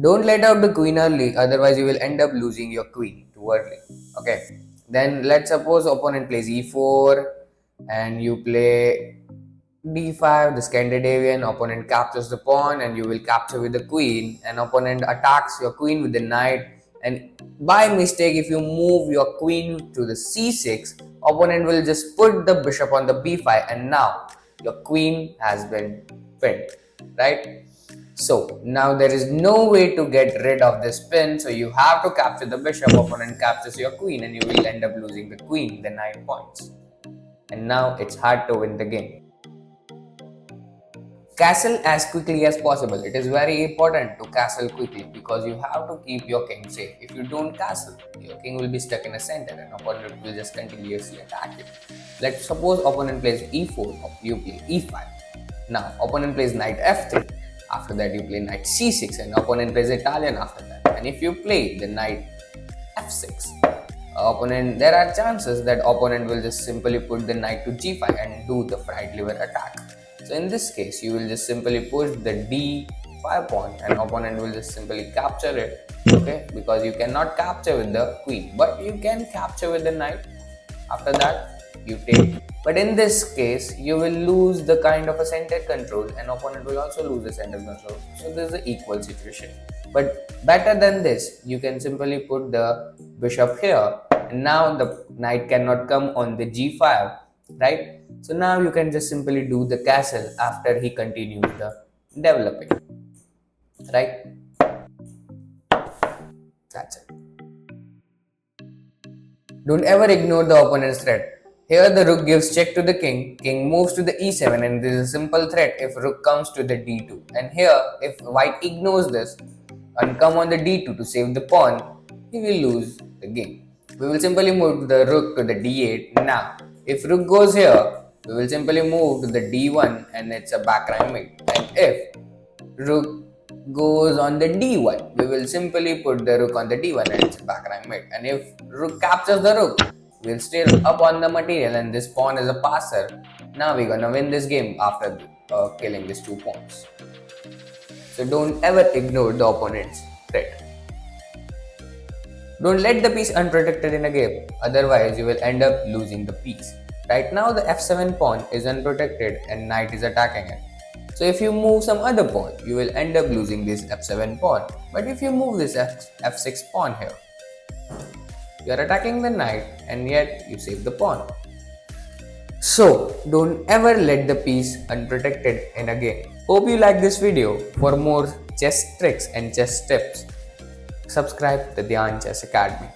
Don't let out the queen early, otherwise you will end up losing your queen too early. Okay. Then let's suppose opponent plays e4 and you play d5. The Scandinavian opponent captures the pawn and you will capture with the queen. And opponent attacks your queen with the knight. And by mistake, if you move your queen to the c6, opponent will just put the bishop on the b5, and now your queen has been pinned, right? So now there is no way to get rid of this pin, so you have to capture the bishop. Opponent captures your queen and you will end up losing the queen, the 9 points. And now it's hard to win the game. Castle as quickly as possible. It is very important to castle quickly because you have to keep your king safe. If you don't castle, your king will be stuck in a center and opponent will just continuously attack you. Let's suppose opponent plays e4, you play e5. Now opponent plays knight f3. After that you play knight c6 and opponent plays Italian after that. And if you play the knight f6, there are chances that opponent will just simply put the knight to g5 and do the right liver attack. So in this case, you will just simply push the d5 pawn and opponent will just simply capture it, okay? Because you cannot capture with the queen, but you can capture with the knight. After that, you take. But in this case, you will lose the kind of a center control and opponent will also lose the center control. So this is an equal situation. But better than this, you can simply put the bishop here and now the knight cannot come on the g5, right? So now you can just simply do the castle after he continues the developing, right? That's it. Don't ever ignore the opponent's threat. Here the rook gives check to the king, king moves to the e7 and this is a simple threat if rook comes to the d2. And here if white ignores this and come on the d2 to save the pawn, he will lose the game. We will simply move the rook to the d8 now. If rook goes here, we will simply move to the d1 and it's a backline mate. And if rook goes on the d1, we will simply put the rook on the d1 and it's a backline mate. And if rook captures the rook, we'll stay up on the material and this pawn is a passer. Now we're gonna win this game after killing these 2 pawns. So don't ever ignore the opponent's threat. Don't let the piece unprotected in a game, otherwise you will end up losing the piece. Right now the f7 pawn is unprotected and knight is attacking it. So if you move some other pawn, you will end up losing this f7 pawn. But if you move this f6 pawn here, you are attacking the knight and yet you save the pawn. So don't ever let the piece unprotected in a game. Hope you like this video. For more chess tricks and chess tips, subscribe to the Dhyan Chess Academy.